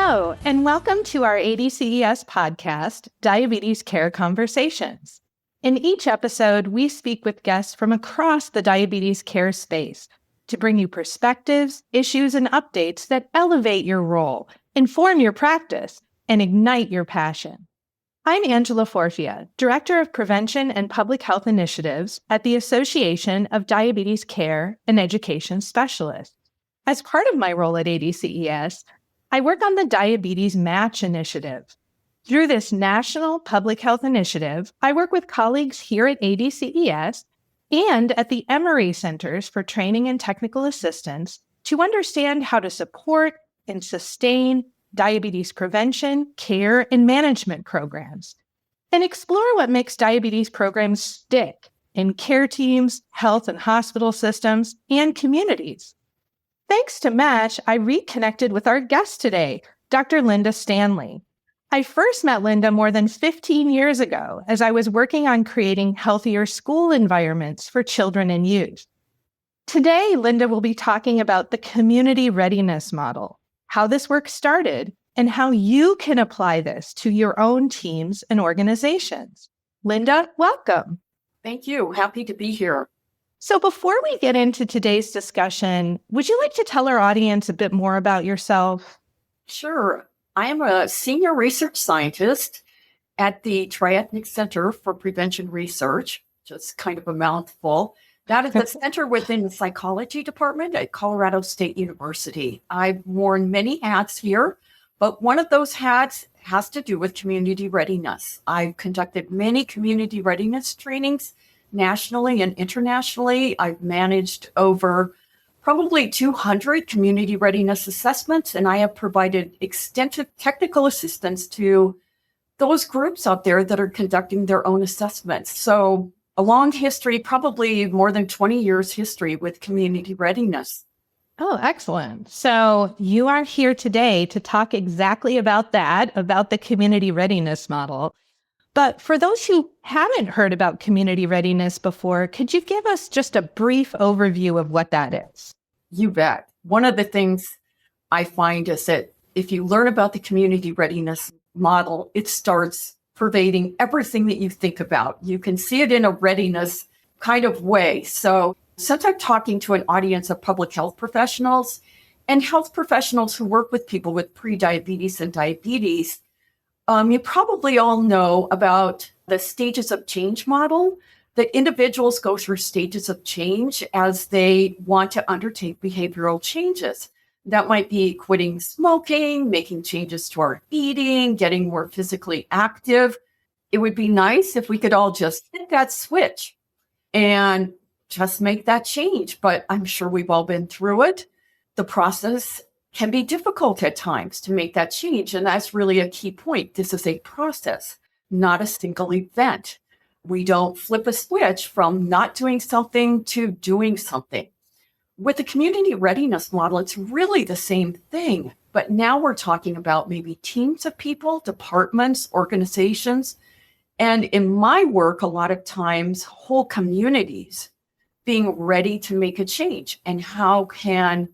Hello, and welcome to our ADCES podcast, Diabetes Care Conversations. In each episode, we speak with guests from across the diabetes care space to bring you perspectives, issues, and updates that elevate your role, inform your practice, and ignite your passion. I'm Angela Forfia, Director of Prevention and Public Health Initiatives at the Association of Diabetes Care and Education Specialists. As part of my role at ADCES, I work on the Diabetes Match Initiative. Through this national public health initiative, I work with colleagues here at ADCES and at the Emory Centers for Training and Technical Assistance to understand how to support and sustain diabetes prevention, care, and management programs, and explore what makes diabetes programs stick in care teams, health and hospital systems, and communities. Thanks to Match, I reconnected with our guest today, Dr. Linda Stanley. I first met Linda more than 15 years ago as I was working on creating healthier school environments for children and youth. Today, Linda will be talking about the Community Readiness Model, how this work started, and how you can apply this to your own teams and organizations. Linda, welcome. Thank you. Happy to be here. So before we get into today's discussion, would you like to tell our audience a bit more about yourself? Sure. I am a senior research scientist at the Triethnic Center for Prevention Research, just kind of a mouthful. That is the center within the psychology department at Colorado State University. I've worn many hats here, but one of those hats has to do with community readiness. I've conducted many community readiness trainings nationally and internationally. I've managed over probably 200 community readiness assessments, and I have provided extensive technical assistance to those groups out there that are conducting their own assessments. So a long history, probably more than 20 years history with community readiness. Oh, excellent. So you are here today to talk exactly about that, about the Community Readiness Model. But for those who haven't heard about community readiness before, could you give us just a brief overview of what that is? You bet. One of the things I find is that if you learn about the community readiness model, it starts pervading everything that you think about. You can see it in a readiness kind of way. So since I'm talking to an audience of public health professionals and health professionals who work with people with prediabetes and diabetes, you probably all know about the stages of change model, that individuals go through stages of change as they want to undertake behavioral changes. That might be quitting smoking, making changes to our eating, getting more physically active. It would be nice if we could all just hit that switch and just make that change. But I'm sure we've all been through it. The process can be difficult at times to make that change. And that's really a key point. This is a process, not a single event. We don't flip a switch from not doing something to doing something. With the community readiness model, it's really the same thing. But now we're talking about maybe teams of people, departments, organizations. And in my work, a lot of times, whole communities being ready to make a change. And how can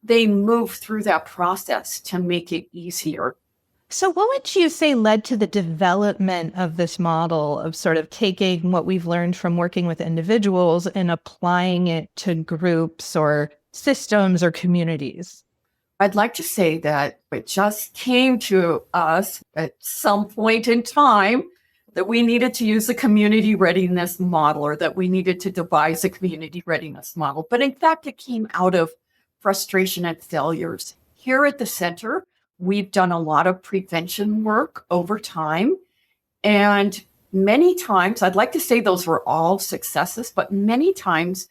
they move through that process to make it easier? So what would you say led to the development of this model of sort of taking what we've learned from working with individuals and applying it to groups or systems or communities? I'd like to say that it just came to us at some point in time that we needed to use a community readiness model, or that we needed to devise a community readiness model. But in fact, it came out of frustration and failures. Here at the center, we've done a lot of prevention work over time. And many times, I'd like to say those were all successes, but many times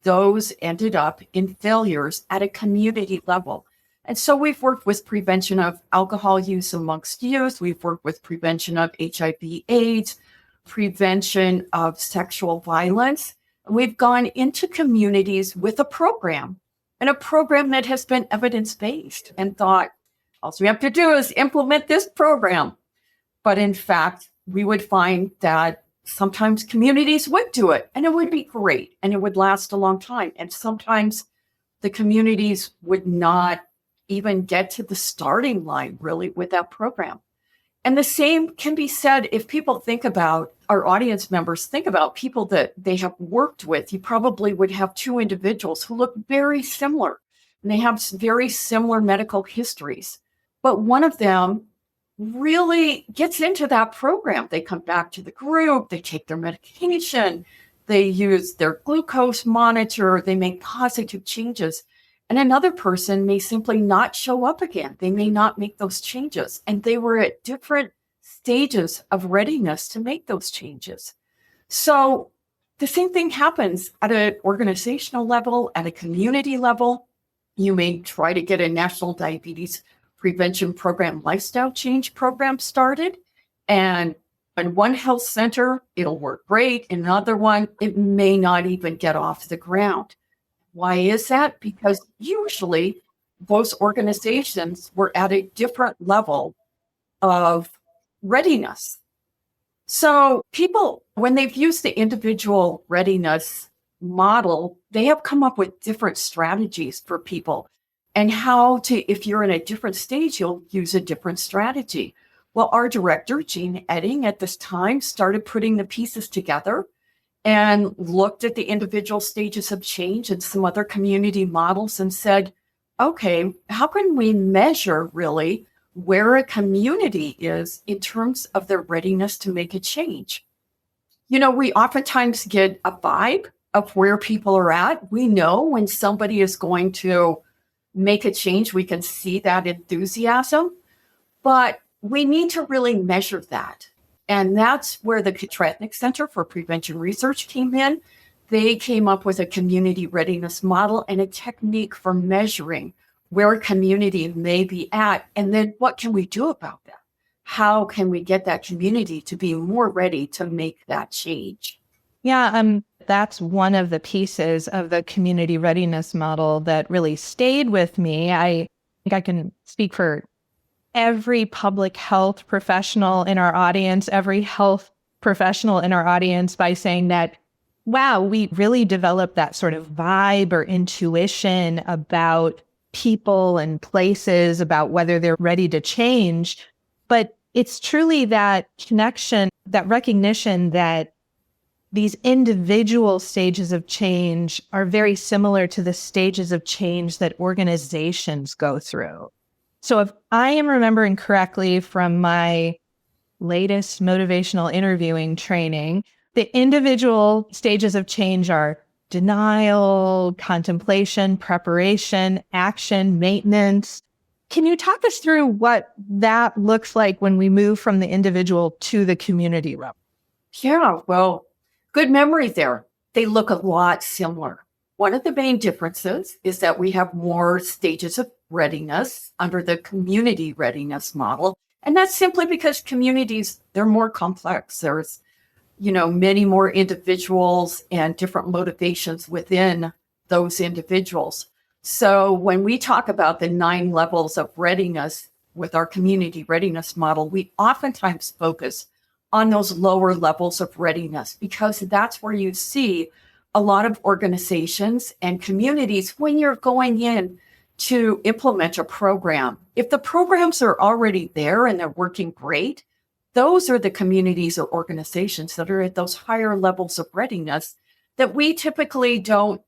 those ended up in failures at a community level. And so we've worked with prevention of alcohol use amongst youth. We've worked with prevention of HIV/AIDS, prevention of sexual violence. And we've gone into communities with a program, and a program that has been evidence-based, and thought, all we have to do is implement this program. But in fact, we would find that sometimes communities would do it, and it would be great, and it would last a long time. And sometimes the communities would not even get to the starting line really with that program. And the same can be said if people think about our audience members, think about people that they have worked with. You probably would have two individuals who look very similar and they have very similar medical histories. But one of them really gets into that program. They come back to the group, they take their medication, they use their glucose monitor, they make positive changes. And another person may simply not show up again. They may not make those changes. And they were at different stages of readiness to make those changes. So the same thing happens at an organizational level, at a community level. You may try to get a national diabetes prevention program, lifestyle change program started. And in one health center, it'll work great. In another one, it may not even get off the ground. Why is that? Because usually those organizations were at a different level of readiness. So people, when they've used the individual readiness model, they have come up with different strategies for people and how to, if you're in a different stage, you'll use a different strategy. Well, our director, Jean Edding, at this time started putting the pieces together and looked at the individual stages of change and some other community models and said, okay, how can we measure really where a community is in terms of their readiness to make a change? You know, we oftentimes get a vibe of where people are at. We know when somebody is going to make a change, we can see that enthusiasm, but we need to really measure that. And that's where the Kotratnik Center for Prevention Research came in. They came up with a community readiness model and a technique for measuring where a community may be at. And then what can we do about that? How can we get that community to be more ready to make that change? Yeah, that's one of the pieces of the community readiness model that really stayed with me. I think I can speak for every public health professional in our audience, every health professional in our audience by saying that, wow, we really developed that sort of vibe or intuition about people and places, about whether they're ready to change. But it's truly that connection, that recognition that these individual stages of change are very similar to the stages of change that organizations go through. So if I am remembering correctly from my latest motivational interviewing training, the individual stages of change are denial, contemplation, preparation, action, maintenance. Can you talk us through what that looks like when we move from the individual to the community level? Yeah, well, good memory there. They look a lot similar. One of the main differences is that we have more stages of readiness under the community readiness model. And that's simply because communities, they're more complex. There's, many more individuals and different motivations within those individuals. So when we talk about the 9 levels of readiness with our community readiness model, we oftentimes focus on those lower levels of readiness because that's where you see a lot of organizations and communities when you're going in to implement a program. If the programs are already there and they're working great, those are the communities or organizations that are at those higher levels of readiness that we typically don't,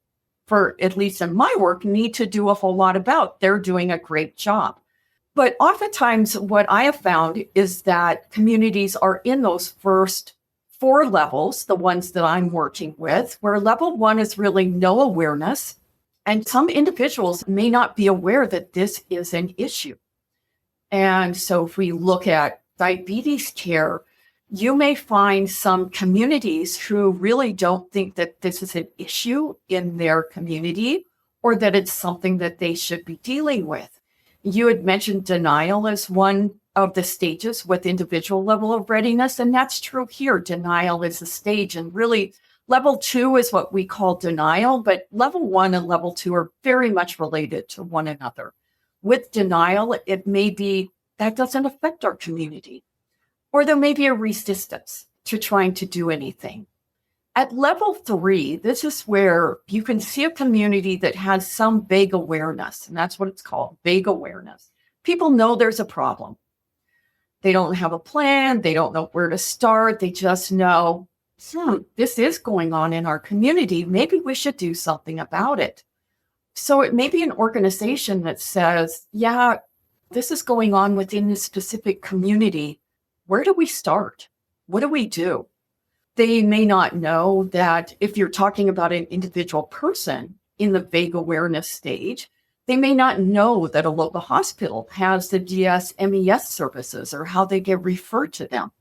for at least in my work, need to do a whole lot about. They're doing a great job. But oftentimes what I have found is that communities are in those first 4 levels, the ones that I'm working with, where level 1 is really no awareness. And some individuals may not be aware that this is an issue. And so if we look at diabetes care, you may find some communities who really don't think that this is an issue in their community or that it's something that they should be dealing with. You had mentioned denial as one of the stages with individual level of readiness, and that's true here. Denial is a stage, and really level 2 is what we call denial, but level 1 and level 2 are very much related to one another. With denial, it may be that doesn't affect our community, or there may be a resistance to trying to do anything. At level 3, this is where you can see a community that has some vague awareness, and that's what it's called, vague awareness. People know there's a problem. They don't have a plan. They don't know where to start. They just know, this is going on in our community. Maybe we should do something about it. So it may be an organization that says, yeah, this is going on within this specific community. Where do we start? What do we do? They may not know that if you're talking about an individual person in the vague awareness stage, they may not know that a local hospital has the GS-MES services or how they get referred to them.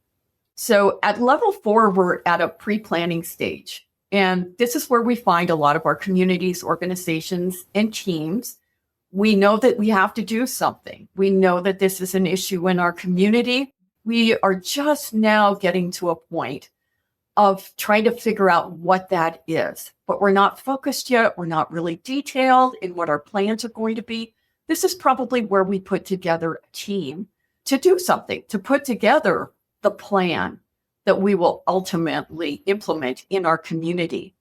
So at level 4, we're at a pre-planning stage. And this is where we find a lot of our communities, organizations, and teams. We know that we have to do something. We know that this is an issue in our community. We are just now getting to a point of trying to figure out what that is. But we're not focused yet. We're not really detailed in what our plans are going to be. This is probably where we put together a team to do something, to put together the plan that we will ultimately implement in our community.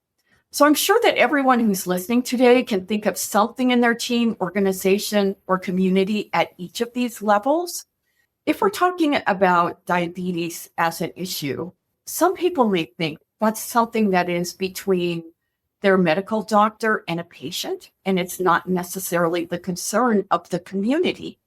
So I'm sure that everyone who's listening today can think of something in their team, organization, or community at each of these levels. If we're talking about diabetes as an issue, some people may think that's something that is between their medical doctor and a patient, and it's not necessarily the concern of the community.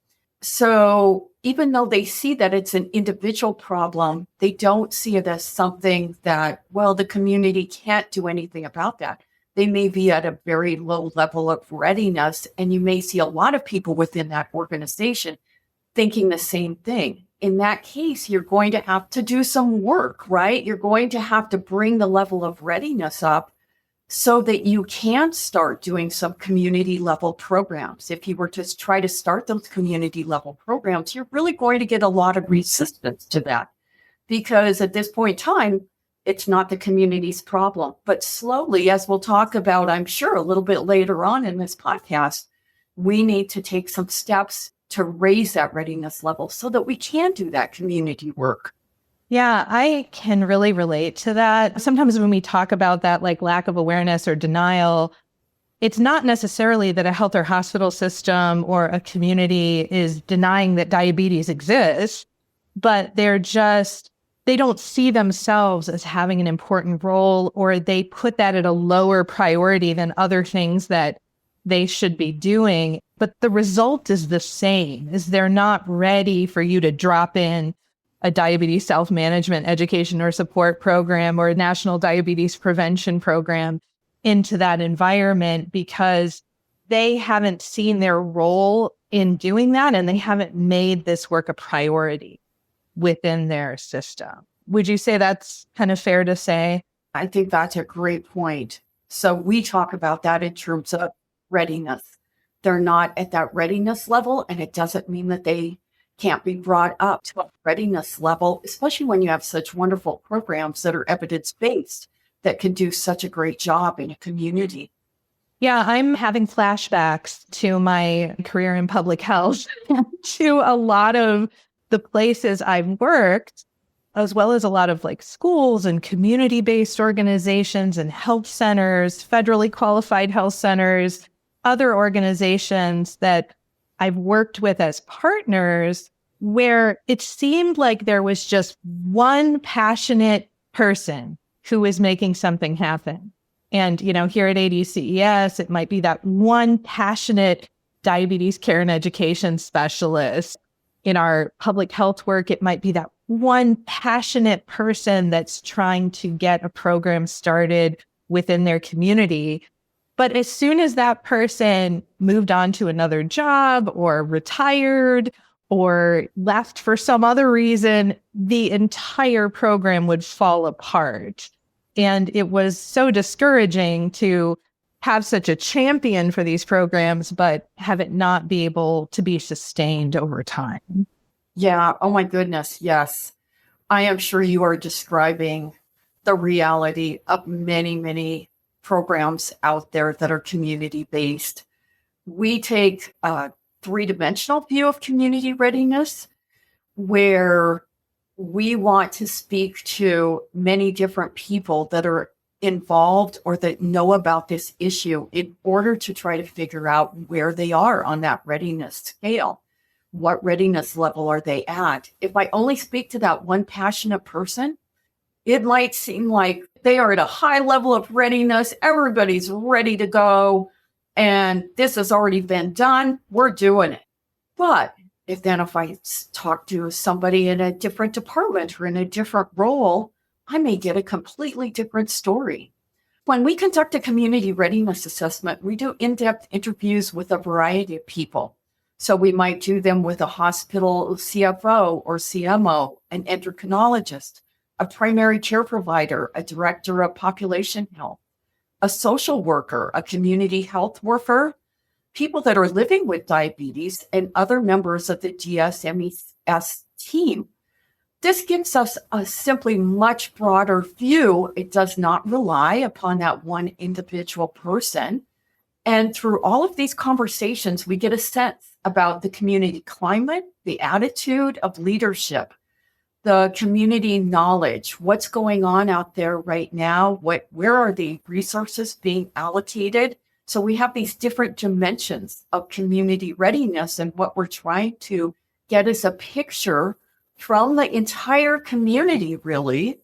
So even though they see that it's an individual problem, they don't see it as something that, well, the community can't do anything about that. They may be at a very low level of readiness, and you may see a lot of people within that organization thinking the same thing. In that case, you're going to have to do some work, right? You're going to have to bring the level of readiness up so that you can start doing some community level programs. If you were to try to start those community level programs, you're really going to get a lot of resistance to that, because at this point in time, it's not the community's problem. But slowly, as we'll talk about, I'm sure, a little bit later on in this podcast, we need to take some steps to raise that readiness level so that we can do that community work. Yeah, I can really relate to that. Sometimes when we talk about that, like lack of awareness or denial, it's not necessarily that a health or hospital system or a community is denying that diabetes exists, but they don't see themselves as having an important role, or they put that at a lower priority than other things that they should be doing. But the result is the same, is they're not ready for you to drop in a diabetes self-management education or support program or a national diabetes prevention program into that environment, because they haven't seen their role in doing that, and they haven't made this work a priority within their system. Would you say that's kind of fair to say? I think that's a great point. So we talk about that in terms of readiness. They're not at that readiness level, and it doesn't mean that they can't be brought up to a readiness level, especially when you have such wonderful programs that are evidence-based that can do such a great job in a community. Yeah, I'm having flashbacks to my career in public health, to a lot of the places I've worked, as well as a lot of like schools and community-based organizations and health centers, federally qualified health centers, other organizations that I've worked with as partners, where it seemed like there was just one passionate person who was making something happen. And, here at ADCES, it might be that one passionate diabetes care and education specialist. In our public health work, it might be that one passionate person that's trying to get a program started within their community. But as soon as that person moved on to another job or retired or left for some other reason, the entire program would fall apart. And it was so discouraging to have such a champion for these programs, but have it not be able to be sustained over time. Yeah. Oh my goodness. Yes. I am sure you are describing the reality of many, many programs out there that are community-based. We take a three-dimensional view of community readiness, where we want to speak to many different people that are involved or that know about this issue in order to try to figure out where they are on that readiness scale. What readiness level are they at? If I only speak to that one passionate person, it might seem like they are at a high level of readiness. Everybody's ready to go. And this has already been done. We're doing it. But if I talk to somebody in a different department or in a different role, I may get a completely different story. When we conduct a community readiness assessment, we do in-depth interviews with a variety of people. So we might do them with a hospital CFO or CMO, an endocrinologist, a primary care provider, a director of population health, a social worker, a community health worker, people that are living with diabetes, and other members of the DSMES team. This gives us a simply much broader view. It does not rely upon that one individual person. And through all of these conversations, we get a sense about the community climate, the attitude of leadership, the community knowledge, what's going on out there right now, where are the resources being allocated. So we have these different dimensions of community readiness, and what we're trying to get is a picture from the entire community, really,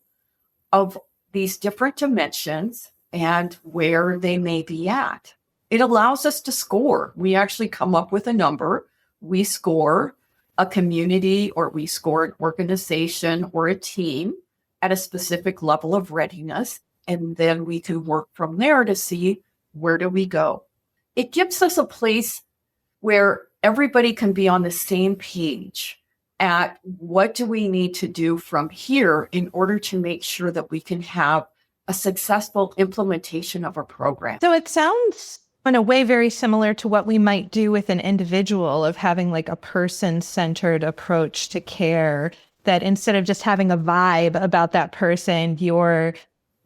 of these different dimensions and where they may be at. It allows us to score. We actually come up with a number. We score a community, or we score an organization or a team at a specific level of readiness, and then we can work from there to see where do we go. It gives us a place where everybody can be on the same page at what do we need to do from here in order to make sure that we can have a successful implementation of our program. So it sounds in a way very similar to what we might do with an individual, of having like a person-centered approach to care, that instead of just having a vibe about that person, you're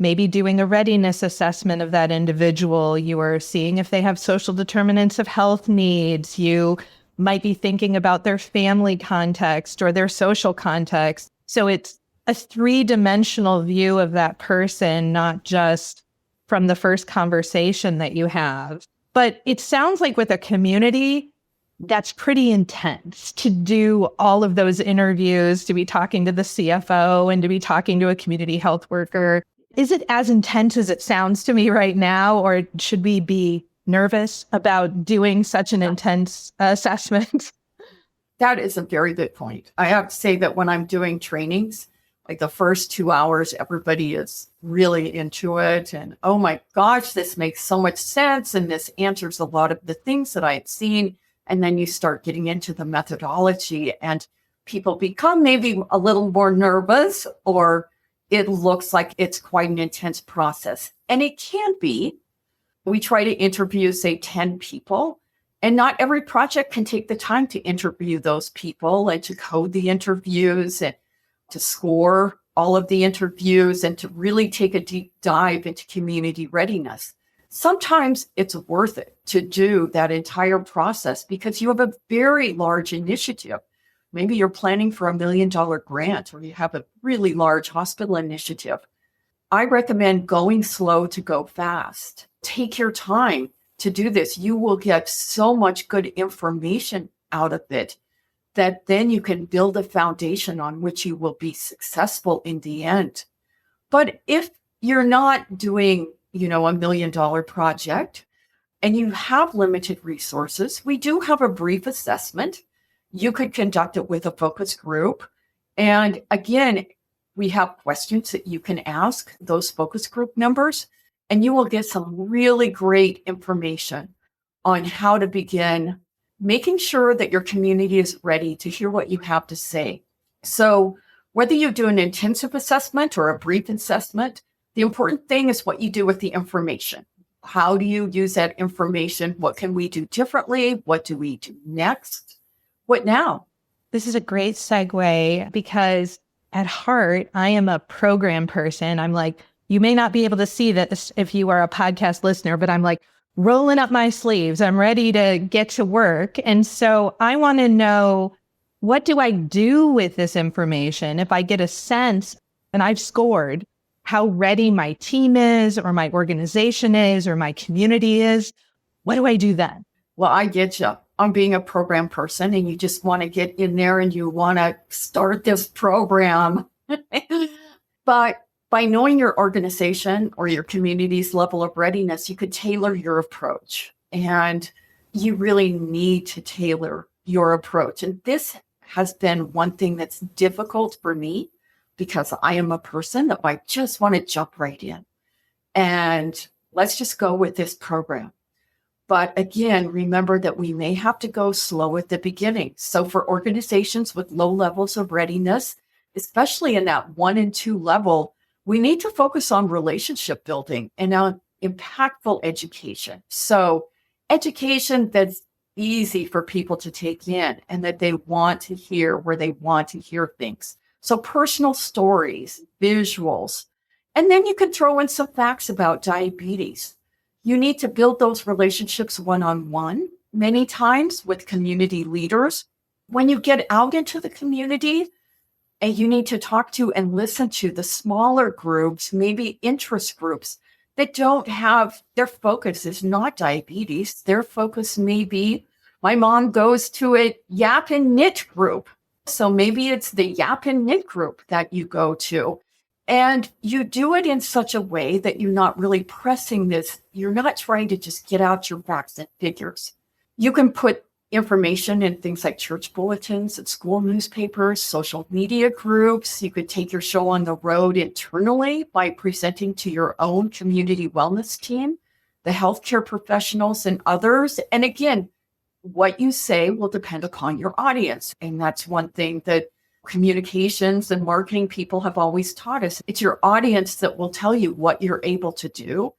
maybe doing a readiness assessment of that individual. You are seeing if they have social determinants of health needs. You might be thinking about their family context or their social context. So it's a three-dimensional view of that person, not just from the first conversation that you have. But it sounds like with a community, that's pretty intense to do all of those interviews, to be talking to the CFO and to be talking to a community health worker. Is it as intense as it sounds to me right now, or should we be nervous about doing such an intense assessment? That is a very good point. I have to say that when I'm doing trainings, like the first 2 hours, everybody is really into it. And oh my gosh, this makes so much sense. And this answers a lot of the things that I had seen. And then you start getting into the methodology and people become maybe a little more nervous, or it looks like it's quite an intense process. And it can be. We try to interview, say, 10 people. And not every project can take the time to interview those people and to code the interviews and to score all of the interviews and to really take a deep dive into community readiness. Sometimes it's worth it to do that entire process because you have a very large initiative. Maybe you're planning for $1 million grant, or you have a really large hospital initiative. I recommend going slow to go fast. Take your time to do this. You will get so much good information out of it that then you can build a foundation on which you will be successful in the end. But if you're not doing, $1 million project and you have limited resources, we do have a brief assessment. You could conduct it with a focus group. And again, we have questions that you can ask those focus group members, and you will get some really great information on how to begin making sure that your community is ready to hear what you have to say. So whether you do an intensive assessment or a brief assessment, the important thing is what you do with the information. How do you use that information? What can we do differently? What do we do next? What now? This is a great segue because at heart, I am a program person. I'm like, you may not be able to see this if you are a podcast listener, but I'm like rolling up my sleeves. I'm ready to get to work. And so I want to know, what do I do with this information? If I get a sense and I've scored, how ready my team is, or my organization is, or my community is, what do I do then? Well, I get you. I'm being a program person and you just want to get in there and you want to start this program. But by knowing your organization or your community's level of readiness, you could tailor your approach. And you really need to tailor your approach. And this has been one thing that's difficult for me because I am a person that I just want to jump right in. And let's just go with this program. But again, remember that we may have to go slow at the beginning. So for organizations with low levels of readiness, especially in that 1 and 2 level, we need to focus on relationship building and on impactful education. So education that's easy for people to take in and that they want to hear, where they want to hear things. So personal stories, visuals, and then you can throw in some facts about diabetes. You need to build those relationships one-on-one, many times with community leaders. When you get out into the community, and you need to talk to and listen to the smaller groups, maybe interest groups that don't have, their focus is not diabetes. Their focus may be, my mom goes to a Yap and Knit group. So maybe it's the Yap and Knit group that you go to. And you do it in such a way that you're not really pressing this. You're not trying to just get out your facts and figures. You can put information in things like church bulletins and school newspapers, social media groups. You could take your show on the road internally by presenting to your own community wellness team, the healthcare professionals, and others. And again, what you say will depend upon your audience. And that's one thing that communications and marketing people have always taught us. It's your audience that will tell you what you're able to do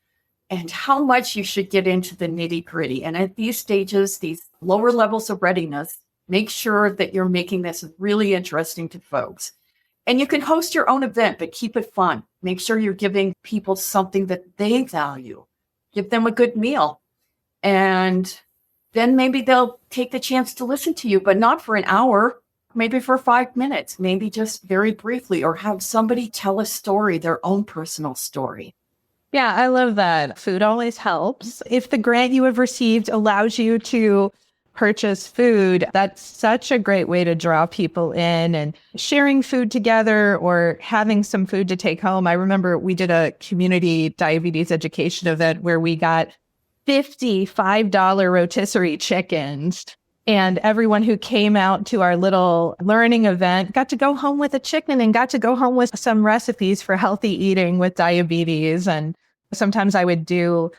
and how much you should get into the nitty gritty. And at these stages, these lower levels of readiness, make sure that you're making this really interesting to folks. And you can host your own event, but keep it fun. Make sure you're giving people something that they value. Give them a good meal. And then maybe they'll take the chance to listen to you, but not for an hour. Maybe for 5 minutes, maybe just very briefly, or have somebody tell a story, their own personal story. Yeah, I love that. Food always helps. If the grant you have received allows you to purchase food, that's such a great way to draw people in, and sharing food together or having some food to take home. I remember we did a community diabetes education event where we got 50 $5 rotisserie chickens. And everyone who came out to our little learning event got to go home with a chicken and got to go home with some recipes for healthy eating with diabetes. And sometimes I would do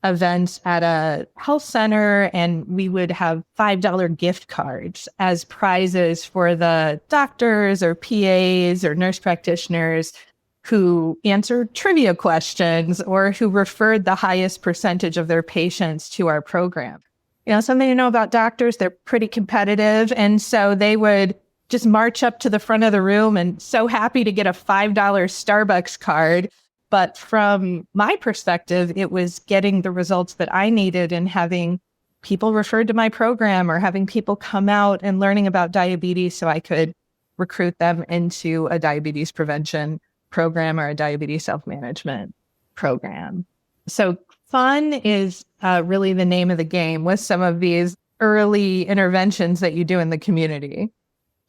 events at a health center and we would have $5 gift cards as prizes for the doctors or PAs or nurse practitioners who answered trivia questions or who referred the highest percentage of their patients to our program. You know, something to know about doctors, they're pretty competitive. And so they would just march up to the front of the room and so happy to get a $5 Starbucks card. But from my perspective, it was getting the results that I needed and having people referred to my program or having people come out and learning about diabetes so I could recruit them into a diabetes prevention program or a diabetes self-management program. So fun is really the name of the game with some of these early interventions that you do in the community.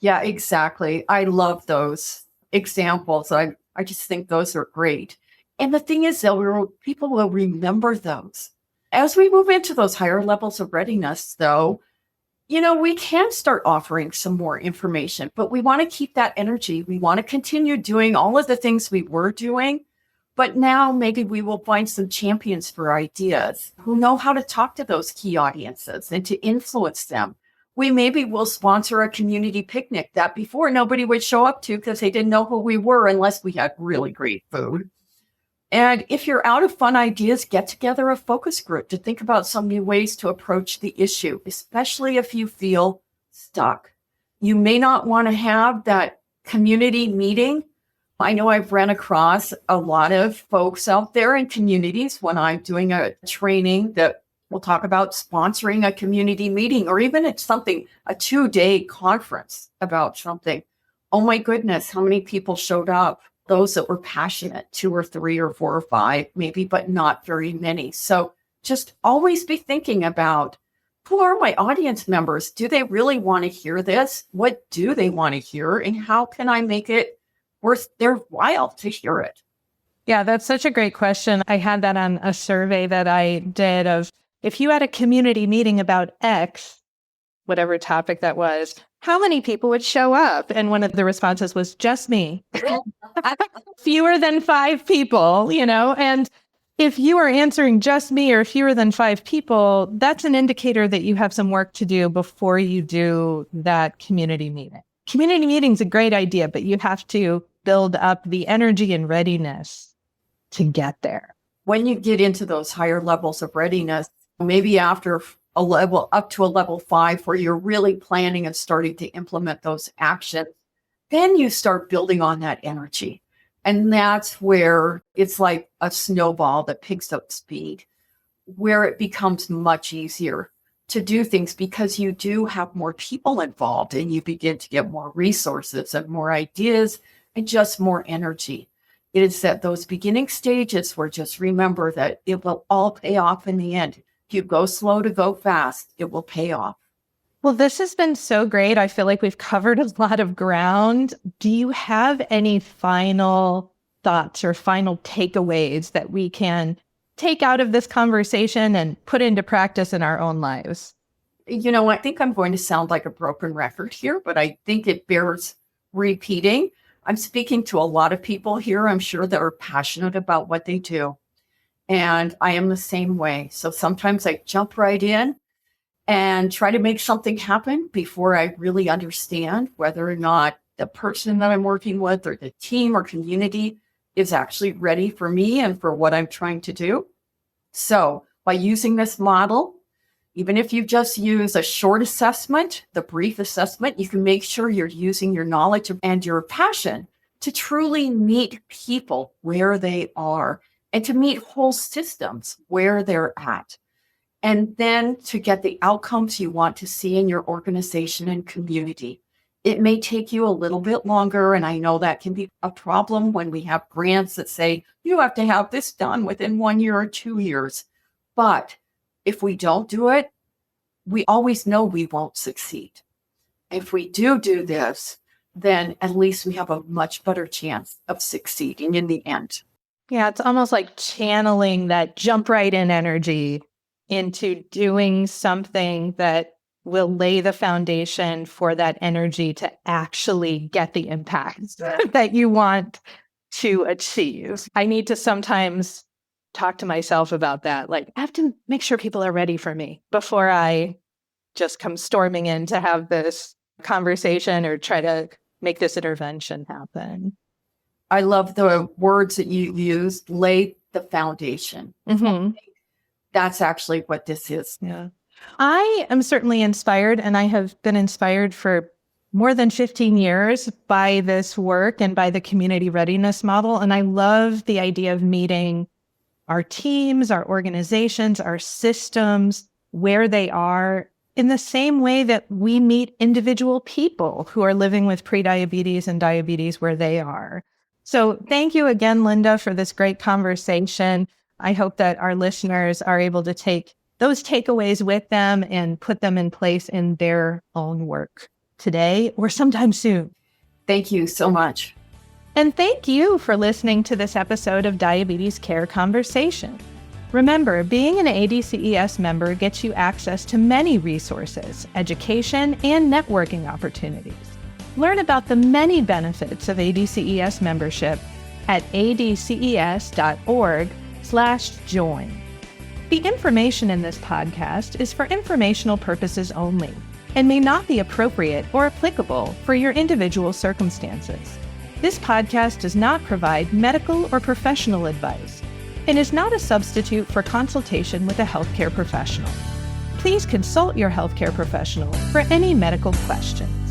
Yeah, exactly. I love those examples. I just think those are great. And the thing is, though, people will remember those. As we move into those higher levels of readiness, though, you know, we can start offering some more information, but we want to keep that energy. We want to continue doing all of the things we were doing. But now maybe we will find some champions for ideas who know how to talk to those key audiences and to influence them. We maybe will sponsor a community picnic that before nobody would show up to because they didn't know who we were unless we had really great food. And if you're out of fun ideas, get together a focus group to think about some new ways to approach the issue, especially if you feel stuck. You may not want to have that community meeting. I know I've ran across a lot of folks out there in communities when I'm doing a training that we'll talk about sponsoring a community meeting, or even it's something, a 2-day conference about something. Oh my goodness, how many people showed up? those that were passionate, 2 or 3 or 4 or 5, maybe, but not very many. So just always be thinking about, who are my audience members? Do they really want to hear this? What do they want to hear? And how can I make it worth their while to hear it? Yeah, that's such a great question. I had that on a survey that I did of, if you had a community meeting about X, whatever topic that was, how many people would show up? And one of the responses was just me. Fewer than 5 people, and if you are answering just me or fewer than 5 people, that's an indicator that you have some work to do before you do that community meeting. Community meeting's a great idea, but you have to build up the energy and readiness to get there. When you get into those higher levels of readiness, maybe after a level up to a level 5, where you're really planning and starting to implement those actions, then you start building on that energy. And that's where it's like a snowball that picks up speed, where it becomes much easier to do things because you do have more people involved and you begin to get more resources and more ideas and just more energy. It is at those beginning stages where just remember that it will all pay off in the end. If you go slow to go fast, it will pay off. Well, this has been so great. I feel like we've covered a lot of ground. Do you have any final thoughts or final takeaways that we can take out of this conversation and put into practice in our own lives? I think I'm going to sound like a broken record here, but I think it bears repeating. I'm speaking to a lot of people here, I'm sure, that are passionate about what they do. And I am the same way. So sometimes I jump right in and try to make something happen before I really understand whether or not the person that I'm working with or the team or community is actually ready for me and for what I'm trying to do. So by using this model, even if you just use a short assessment, the brief assessment, you can make sure you're using your knowledge and your passion to truly meet people where they are and to meet whole systems where they're at. And then to get the outcomes you want to see in your organization and community. It may take you a little bit longer, and I know that can be a problem when we have grants that say, you have to have this done within 1 year or 2 years. But if we don't do it, we always know we won't succeed. If we do this, then at least we have a much better chance of succeeding in the end. Yeah, it's almost like channeling that jump right in energy into doing something that will lay the foundation for that energy to actually get the impact that you want to achieve. I need to sometimes talk to myself about that. Like, I have to make sure people are ready for me before I just come storming in to have this conversation or try to make this intervention happen. I love the words that you used, lay the foundation. Mm-hmm. That's actually what this is. Yeah. I am certainly inspired, and I have been inspired for more than 15 years by this work and by the community readiness model. And I love the idea of meeting our teams, our organizations, our systems, where they are, in the same way that we meet individual people who are living with prediabetes and diabetes where they are. So thank you again, Linda, for this great conversation. I hope that our listeners are able to take those takeaways with them and put them in place in their own work today or sometime soon. Thank you so much. And thank you for listening to this episode of Diabetes Care Conversation. Remember, being an ADCES member gets you access to many resources, education, and networking opportunities. Learn about the many benefits of ADCES membership at adces.org/join. The information in this podcast is for informational purposes only and may not be appropriate or applicable for your individual circumstances. This podcast does not provide medical or professional advice and is not a substitute for consultation with a healthcare professional. Please consult your healthcare professional for any medical questions.